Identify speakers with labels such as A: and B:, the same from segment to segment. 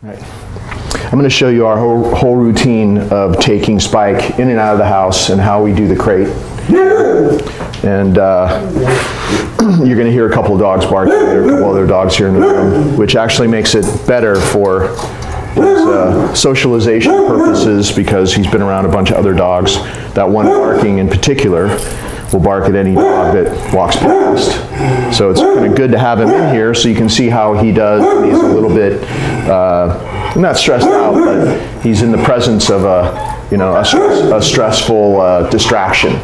A: Right. I'm going to show you our whole routine of taking Spike in and out of the house and how we do the crate. And you're going to hear a couple of dogs barking. There are a couple other dogs here in the room, which actually makes it better for his socialization purposes because he's been around a bunch of other dogs. That one barking in particular will bark at any dog that walks past. So it's kind of good to have him in here so you can see how he does when he's a little bit, not stressed out, but he's in the presence of a stressful distraction.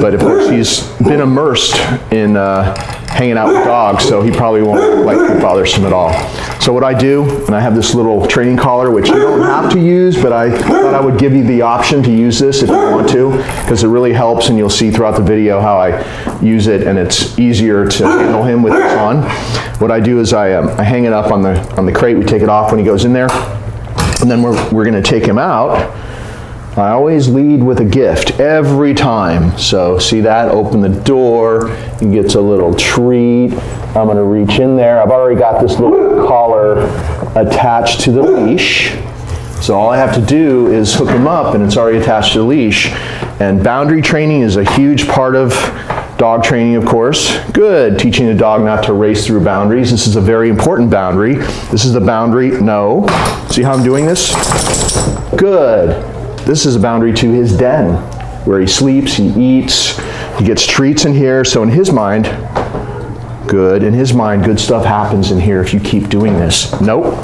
A: But of course he's been immersed in hanging out with dogs, so he probably won't likely bothersome at all. So what I do, and I have this little training collar, which you don't have to use, but I thought I would give you the option to use this if you want to, because it really helps, and you'll see throughout the video how I use it, and it's easier to handle him with this on. What I do is I hang it up on the crate. We take it off when he goes in there, and then we're going to take him out. I always lead with a gift every time. So see that? Open the door. He gets a little treat. I'm going to reach in there. I've already got this little collar attached to the leash. So all I have to do is hook him up and it's already attached to the leash. And boundary training is a huge part of dog training, of course. Good. Teaching the dog not to race through boundaries. This is a very important boundary. This is the boundary. No. See how I'm doing this? Good. This is a boundary to his den, where he sleeps, he eats, he gets treats in here. So in his mind, good stuff happens in here if you keep doing this. Nope.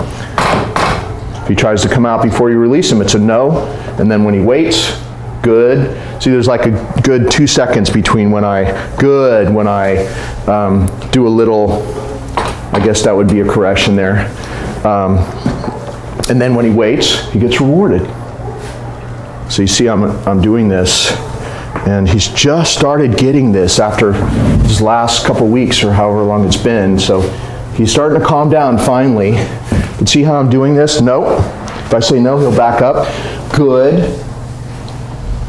A: If he tries to come out before you release him, it's a no. And then when he waits, good. See, there's like a good 2 seconds between when I do a little, I guess that would be a correction there. And then when he waits, he gets rewarded. So you see I'm doing this, and he's just started getting this after his last couple weeks or however long it's been. So he's starting to calm down finally. But see how I'm doing this? No. If I say no, he'll back up. Good.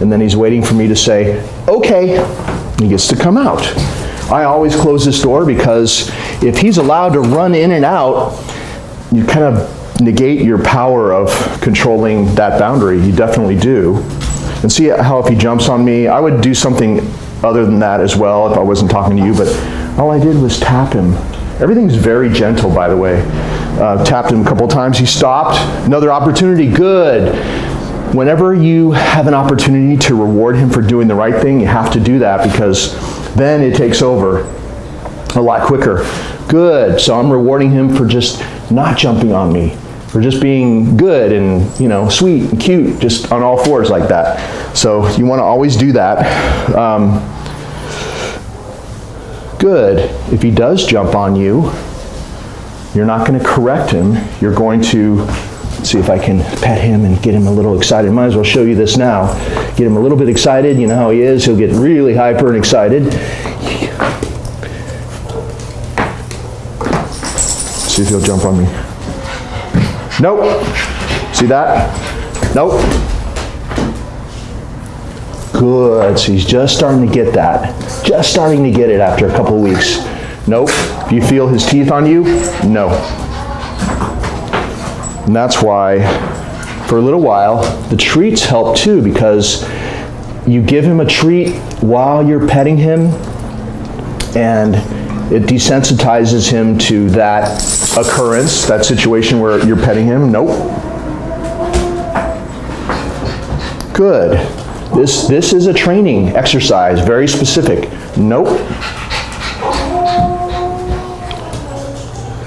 A: And then he's waiting for me to say, okay. And he gets to come out. I always close this door because if he's allowed to run in and out, you kind of negate your power of controlling that boundary. You definitely do. And see how if he jumps on me, I would do something other than that as well if I wasn't talking to you, but all I did was tap him. Everything's very gentle, by the way. Tapped him a couple times, he stopped. Another opportunity, good. Whenever you have an opportunity to reward him for doing the right thing, you have to do that because then it takes over a lot quicker. Good, so I'm rewarding him for just not jumping on me, for just being good and, sweet and cute, just on all fours like that. So you want to always do that. Good. If he does jump on you, you're not going to correct him. You're going to, let's see if I can pet him and get him a little excited. Might as well show you this now. Get him a little bit excited. You know how he is. He'll get really hyper and excited. See if he'll jump on me. Nope. See that? Nope. Good. So he's just starting to get that. Just starting to get it after a couple of weeks. Nope. Do you feel his teeth on you? No. And that's why, for a little while, the treats help too, because you give him a treat while you're petting him, and it desensitizes him to that occurrence, that situation where you're petting him. Nope. Good. This is a training exercise, very specific. Nope.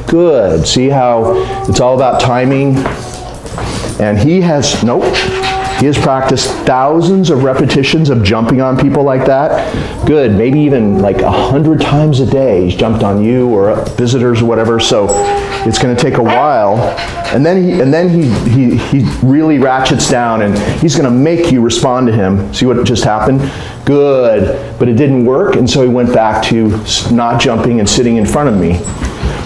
A: Good. See how it's all about timing? And he has practiced thousands of repetitions of jumping on people like that. Good. Maybe even like 100 times a day he's jumped on you or visitors or whatever. So it's going to take a while. And then he really ratchets down and he's going to make you respond to him. See what just happened? Good. But it didn't work, and so he went back to not jumping and sitting in front of me.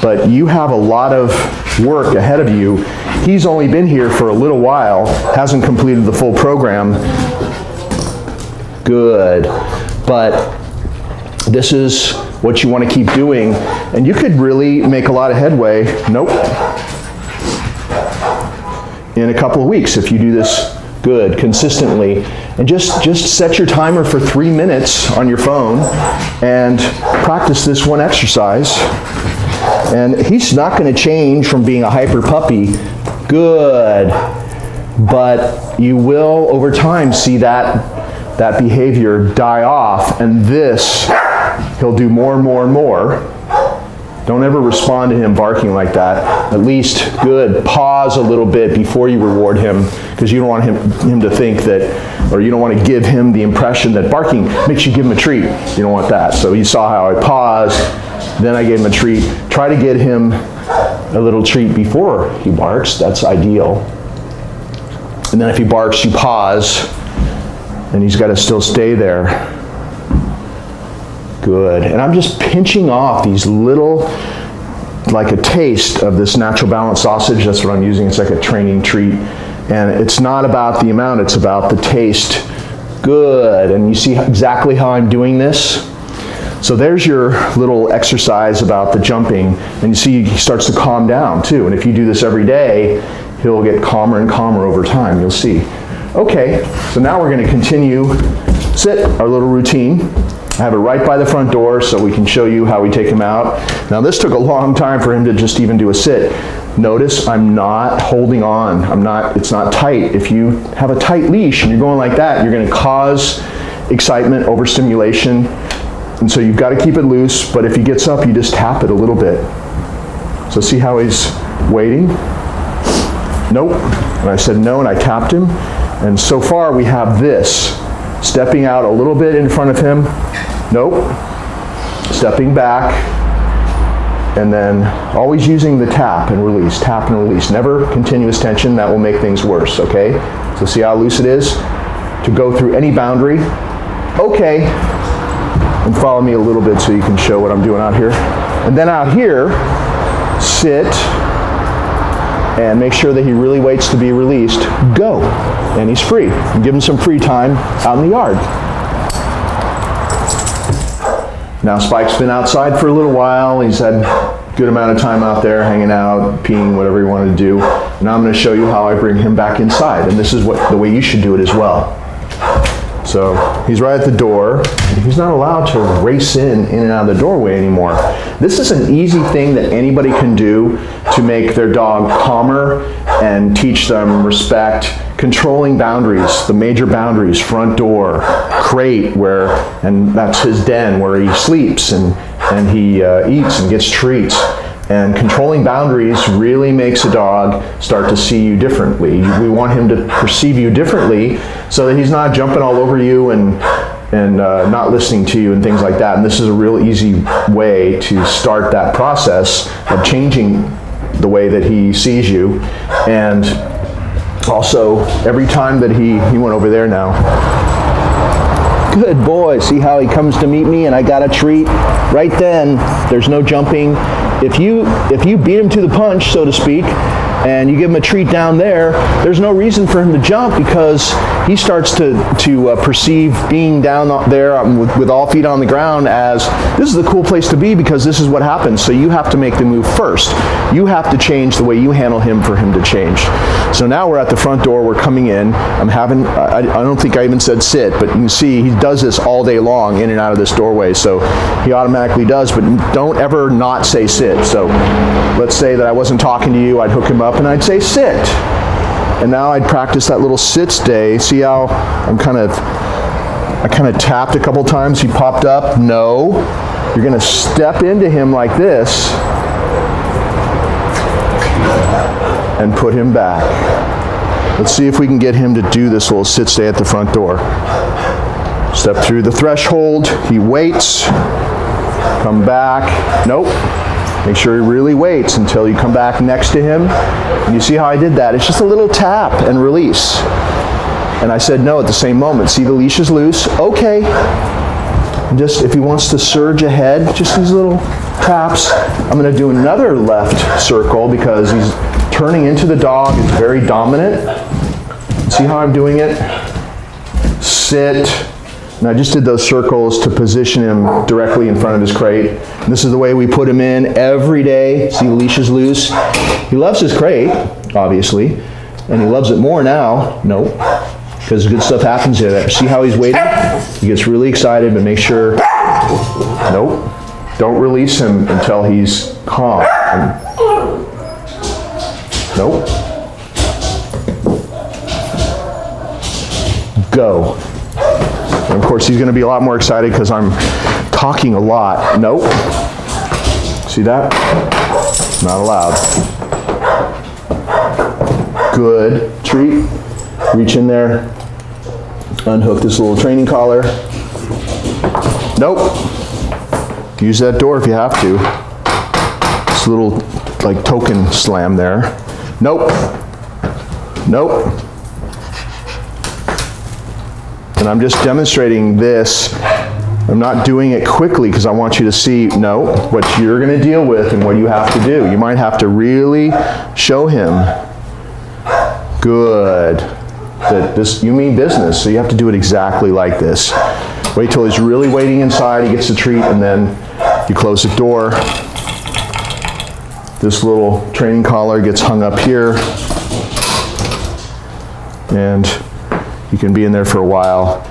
A: But you have a lot of work ahead of you. He's only been here for a little while, hasn't completed the full program. Good. But this is what you want to keep doing, and you could really make a lot of headway. Nope. in a couple of weeks if you do this good, consistently. And just set your timer for 3 minutes on your phone and practice this one exercise. And he's not going to change from being a hyper puppy. Good. But you will, over time, see that behavior die off, and this, he'll do more and more and more. Don't ever respond to him barking like that. At least, good, pause a little bit before you reward him, because you don't want him to think that, or you don't want to give him the impression that barking makes you give him a treat. You don't want that. So you saw how I paused, then I gave him a treat. Try to get him a little treat before he barks. That's ideal. And then if he barks, you pause, and he's got to still stay there. Good. And I'm just pinching off these little, like a taste of this natural balance sausage. That's what I'm using. It's like a training treat. And it's not about the amount, it's about the taste. Good. And you see exactly how I'm doing this? So there's your little exercise about the jumping. And you see he starts to calm down too. And if you do this every day, he'll get calmer and calmer over time. You'll see. Okay, so now we're going to continue sit, our little routine. I have it right by the front door so we can show you how we take him out. Now this took a long time for him to just even do a sit. Notice I'm not holding on. It's not tight. If you have a tight leash and you're going like that, you're going to cause excitement, overstimulation. And so you've got to keep it loose, but if he gets up, you just tap it a little bit. So see how he's waiting? Nope. And I said no, and I tapped him. And so far we have this. Stepping out a little bit in front of him. Nope. Stepping back. And then always using the tap and release, tap and release. Never continuous tension. That will make things worse, okay? So see how loose it is? To go through any boundary. Okay. And follow me a little bit so you can show what I'm doing out here. And then out here, sit and make sure that he really waits to be released. Go. And he's free. And give him some free time out in the yard. Now Spike's been outside for a little while. He's had a good amount of time out there hanging out, peeing, whatever he wanted to do. Now I'm going to show you how I bring him back inside. And this is the way you should do it as well. So he's right at the door. He's not allowed to race in and out of the doorway anymore. This is an easy thing that anybody can do to make their dog calmer and teach them respect. Controlling boundaries, the major boundaries, front door, crate, and that's his den where he sleeps and he eats and gets treats. And controlling boundaries really makes a dog start to see you differently. We want him to perceive you differently so that he's not jumping all over you and not listening to you and things like that. And this is a real easy way to start that process of changing the way that he sees you. And also, every time that he went over there now. Good boy. See how he comes to meet me and I got a treat? Right then, there's no jumping. If you beat him to the punch, so to speak, and you give him a treat down there, there's no reason for him to jump because he starts to perceive being down there with all feet on the ground as this is a cool place to be because this is what happens. So you have to make the move first. You have to change the way you handle him for him to change. So now we're at the front door, we're coming in. I don't think I even said sit, but you can see he does this all day long in and out of this doorway. So he automatically does, but don't ever not say sit. So let's say that I wasn't talking to you, I'd hook him up and I'd say sit. And now I'd practice that little sit stay. See how I kind of tapped a couple times, he popped up. No. You're going to step into him like this and put him back. Let's see if we can get him to do this little sit stay at the front door. Step through the threshold, he waits, come back. Nope. Make sure he really waits until you come back next to him. And you see how I did that? It's just a little tap and release. And I said no at the same moment. See, the leash is loose. Okay. And just if he wants to surge ahead, just these little taps. I'm going to do another left circle because he's turning into the dog. It's very dominant. See how I'm doing it? Sit. And I just did those circles to position him directly in front of his crate. And this is the way we put him in every day. See, the leash is loose. He loves his crate, obviously. And he loves it more now. Nope. Because good stuff happens there. See how he's waiting? He gets really excited, but make sure, nope. Don't release him until he's calm. Nope. Go. And of course, he's going to be a lot more excited because I'm talking a lot. Nope. See that? Not allowed. Good. Treat. Reach in there. Unhook this little training collar. Nope. Use that door if you have to. This little like token slam there. Nope. Nope. And I'm just demonstrating this. I'm not doing it quickly because I want you to see, no, what you're going to deal with and what you have to do. You might have to really show him. Good. That this, you mean business, so you have to do it exactly like this. Wait till he's really waiting inside, he gets the treat, and then you close the door. This little training collar gets hung up here. And you can be in there for a while.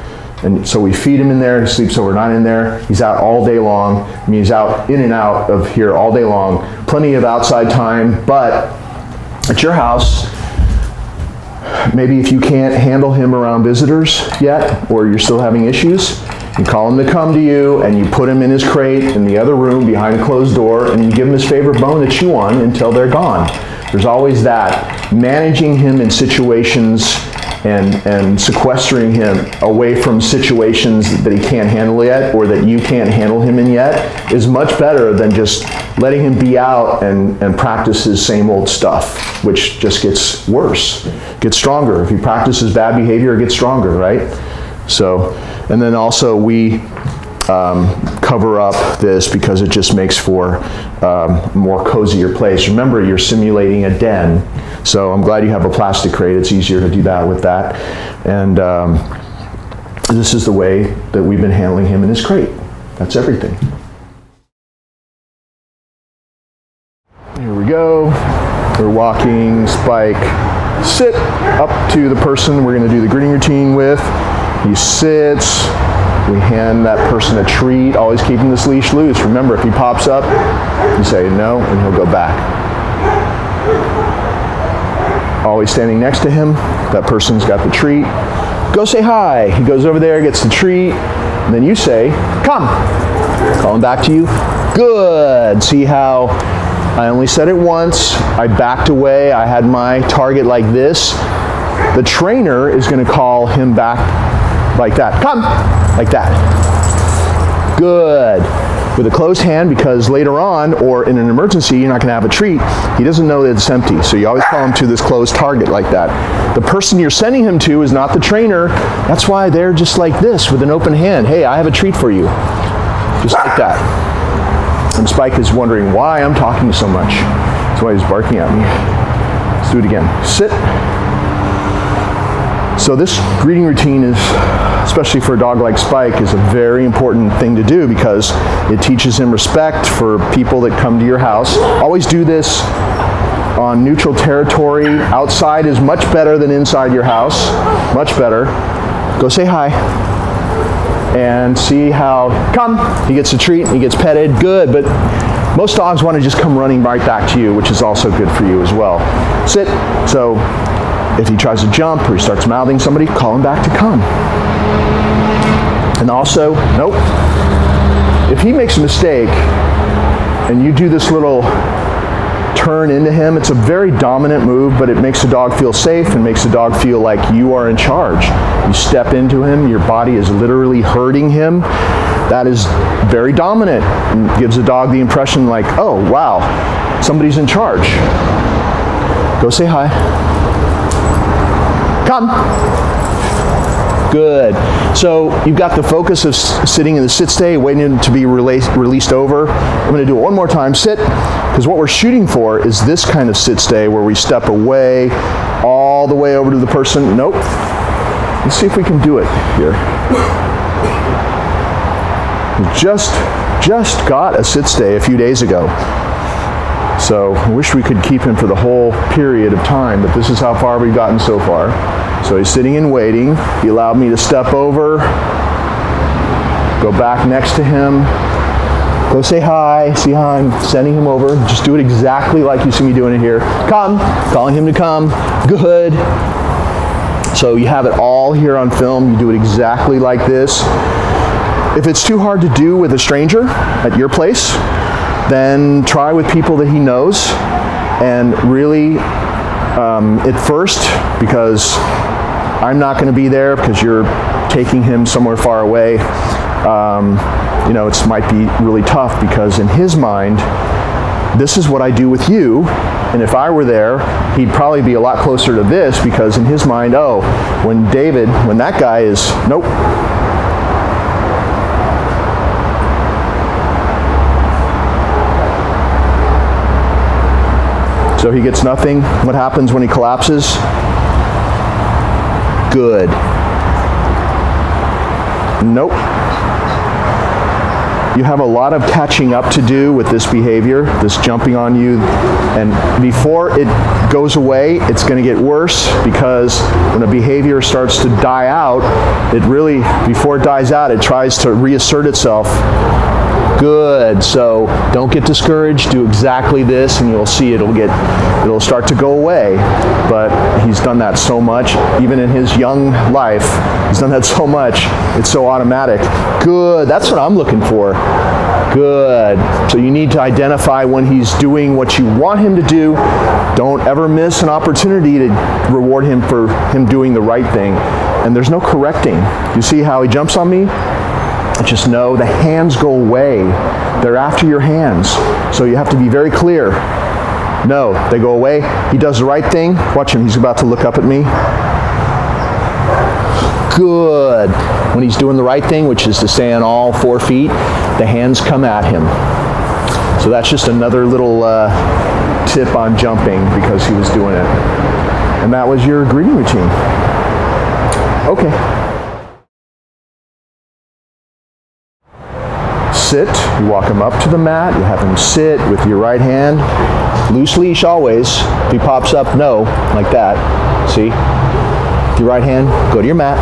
A: And so we feed him in there, he sleeps overnight in there. He's out all day long. I mean, he's out in and out of here all day long. Plenty of outside time, but at your house, maybe if you can't handle him around visitors yet, or you're still having issues, you call him to come to you and you put him in his crate in the other room behind a closed door and you give him his favorite bone to chew on until they're gone. There's always that. Managing him in situations and sequestering him away from situations that he can't handle yet or that you can't handle him in yet is much better than just letting him be out and practice his same old stuff, which just gets worse, gets stronger. If he practices bad behavior, it gets stronger, right? So, and then also we cover up this because it just makes for a more cozier place. Remember, you're simulating a den. So I'm glad you have a plastic crate. It's easier to do that with that. And this is the way that we've been handling him in his crate. That's everything. Here we go. We're walking Spike. Sit up to the person we're going to do the greeting routine with. He sits. We hand that person a treat, always keeping this leash loose. Remember, if he pops up, you say no, and he'll go back. Always standing next to him. That person's got the treat. Go say hi. He goes over there, gets the treat, and then you say, come. Call him back to you. Good. See how I only said it once. I backed away. I had my target like this. The trainer is going to call him back like that. Come. Like that. Good. With a closed hand, because later on, or in an emergency, you're not going to have a treat. He doesn't know that it's empty, so you always call him to this closed target like that. The person you're sending him to is not the trainer. That's why they're just like this, with an open hand. Hey, I have a treat for you. Just like that. And Spike is wondering why I'm talking so much. That's why he's barking at me. Let's do it again. Sit. So this greeting routine is, especially for a dog like Spike, is a very important thing to do because it teaches him respect for people that come to your house. Always do this on neutral territory. Outside is much better than inside your house. Much better. Go say hi. And see how, come. He gets a treat, he gets petted, good, but most dogs want to just come running right back to you, which is also good for you as well. Sit. So if he tries to jump or he starts mouthing somebody, call him back to come. And also, nope. If he makes a mistake and you do this little turn into him, it's a very dominant move, but it makes the dog feel safe and makes the dog feel like you are in charge. You step into him, your body is literally hurting him. That is very dominant and gives the dog the impression like, oh, wow, somebody's in charge. Go say hi. Come. Good. So you've got the focus of sitting in the sit stay, waiting to be released over. I'm going to do it one more time. Sit. Because what we're shooting for is this kind of sit stay where we step away all the way over to the person. Nope. Let's see if we can do it here. We just got a sit stay a few days ago. So I wish we could keep him for the whole period of time, but this is how far we've gotten so far. So he's sitting and waiting. He allowed me to step over, go back next to him, go say hi, see how I'm sending him over. Just do it exactly like you see me doing it here. Come, calling him to come, good. So you have it all here on film. You do it exactly like this. If it's too hard to do with a stranger at your place, then try with people that he knows. And really, at first, because I'm not going to be there because you're taking him somewhere far away, you know, it might be really tough because in his mind, this is what I do with you. And if I were there, he'd probably be a lot closer to this because in his mind, oh, when that guy is, nope. So he gets nothing. What happens when he collapses? Good. Nope. You have a lot of catching up to do with this behavior, this jumping on you, and before it goes away, it's going to get worse because when a behavior starts to die out, it really, before it dies out, it tries to reassert itself. Good. So don't get discouraged. Do exactly this, and you'll see it'll start to go away. But he's done that so much, even in his young life. He's done that so much. It's so automatic. Good. That's what I'm looking for. Good. So you need to identify when he's doing what you want him to do. Don't ever miss an opportunity to reward him for him doing the right thing. And there's no correcting. You see how he jumps on me? Just know the hands go away. They're after your hands. So you have to be very clear. No, they go away. He does the right thing. Watch him. He's about to look up at me. Good. When he's doing the right thing, which is to stay on all 4 feet, the hands come at him. So that's just another little tip on jumping because he was doing it. And that was your greeting routine. Okay. Sit, you walk him up to the mat, you have him sit with your right hand, loose leash always. If he pops up, no, like that. See? With your right hand, go to your mat,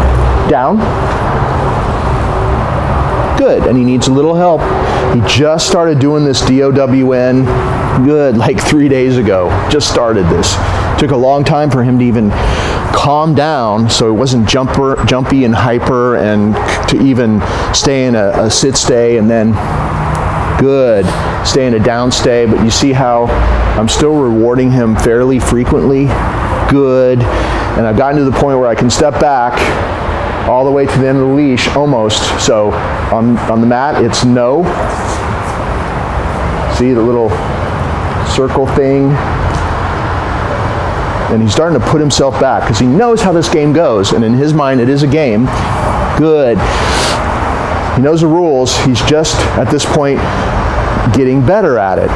A: down. Good, and he needs a little help. He just started doing this DOWN, good, like 3 days ago. Just started this. Took a long time for him to even calm down so it wasn't jumpy and hyper and to even stay in a sit stay and then good, stay in a down stay. But you see how I'm still rewarding him fairly frequently. Good. And I've gotten to the point where I can step back all the way to the end of the leash almost. So on the mat it's no. See the little circle thing? And he's starting to put himself back because he knows how this game goes. And in his mind, it is a game. Good. He knows the rules. He's just, at this point, getting better at it.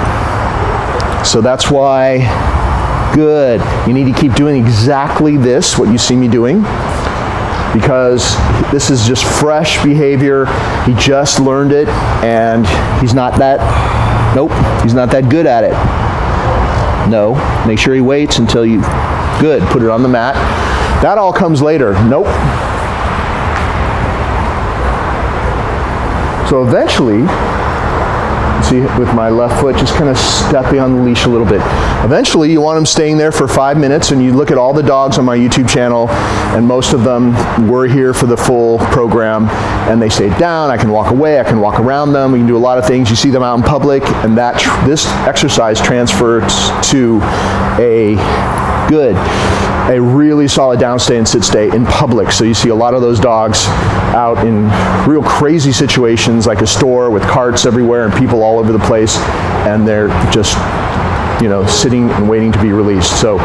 A: So that's why, good. You need to keep doing exactly this, what you see me doing, because this is just fresh behavior. He just learned it, and he's not that good at it. No, make sure he waits until you, good, put it on the mat. That all comes later. Nope. So eventually, see with my left foot just kind of stepping on the leash a little bit. Eventually you want him staying there for 5 minutes, and you look at all the dogs on my YouTube channel, and most of them were here for the full program, and they stayed down. I can walk away, I can walk around them, we can do a lot of things. You see them out in public, and this exercise transfers to a really solid downstay and sit stay in public. So you see a lot of those dogs out in real crazy situations like a store with carts everywhere and people all over the place, and they're just, you know, sitting and waiting to be released. So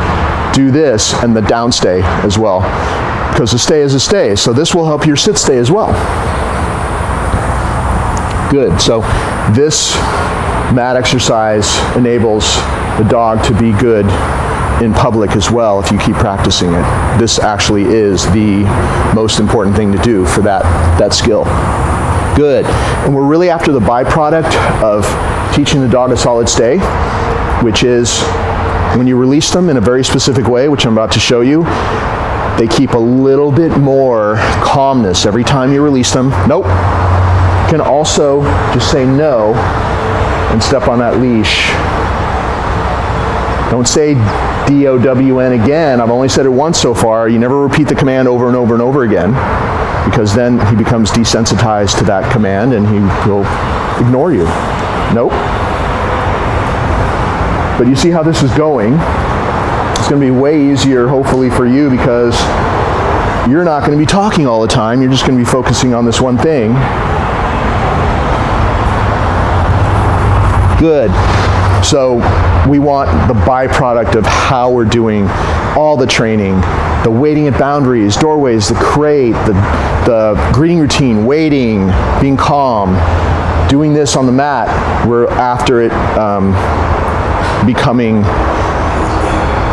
A: do this and the downstay as well, because the stay is a stay. So this will help your sit stay as well. Good. So this mat exercise enables the dog to be good in public as well if you keep practicing it. This actually is the most important thing to do for that skill. Good. And we're really after the byproduct of teaching the dog a solid stay. which is when you release them in a very specific way, which I'm about to show you, they keep a little bit more calmness every time you release them. Nope. You can also just say no and step on that leash. Don't say D-O-W-N again. I've only said it once so far. You never repeat the command over and over and over again, because then he becomes desensitized to that command and he will ignore you. Nope. But you see how this is going. It's going to be way easier, hopefully, for you, because you're not going to be talking all the time. You're just going to be focusing on this one thing. Good. So we want the byproduct of how we're doing all the training, the waiting at boundaries, doorways, the crate, the greeting routine, waiting, being calm, doing this on the mat. We're after it becoming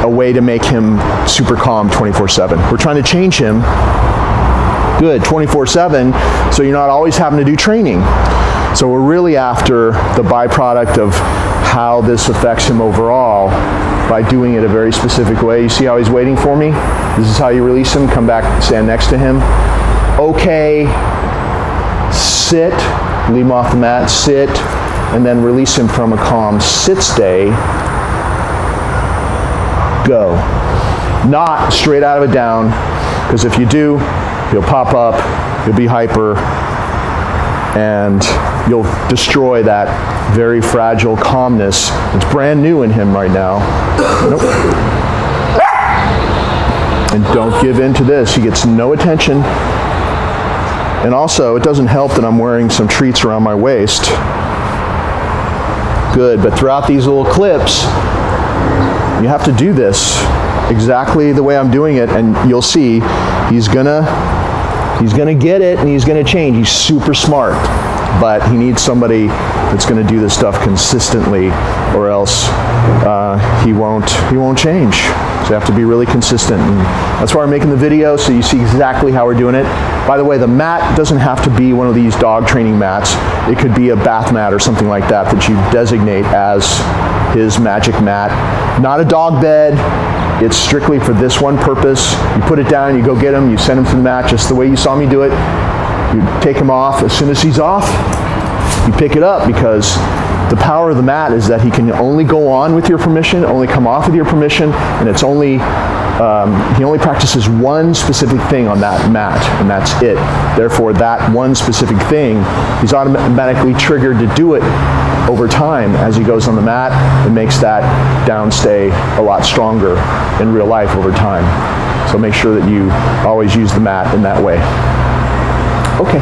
A: a way to make him super calm 24/7. We're trying to change him, good, 24/7, so you're not always having to do training. So we're really after the byproduct of how this affects him overall by doing it a very specific way. You see how he's waiting for me? This is how you release him. Come back, stand next to him. Okay, sit, leave him off the mat, sit, and then release him from a calm sit stay. Go. Not straight out of a down, because if you do, he'll pop up, you'll be hyper, and you'll destroy that very fragile calmness. It's brand new in him right now. Nope. And don't give in to this. He gets no attention. And also, it doesn't help that I'm wearing some treats around my waist. Good, but throughout these little clips, you have to do this exactly the way I'm doing it, and you'll see he's gonna get it and he's gonna change. He's super smart, but he needs somebody that's gonna do this stuff consistently, or else he won't change. So you have to be really consistent, and that's why we're making the video, so you see exactly how we're doing it. By the way, the mat doesn't have to be one of these dog training mats. It could be a bath mat or something like that that you designate as his magic mat. Not a dog bed. It's strictly for this one purpose. You put it down, you go get him, you send him to the mat just the way you saw me do it. You take him off. As soon as he's off, you pick it up, because the power of the mat is that he can only go on with your permission, only come off with your permission, and it's only he only practices one specific thing on that mat, and that's it. Therefore, that one specific thing, he's automatically triggered to do it over time as he goes on the mat. It makes that downstay a lot stronger in real life over time. So make sure that you always use the mat in that way. Okay.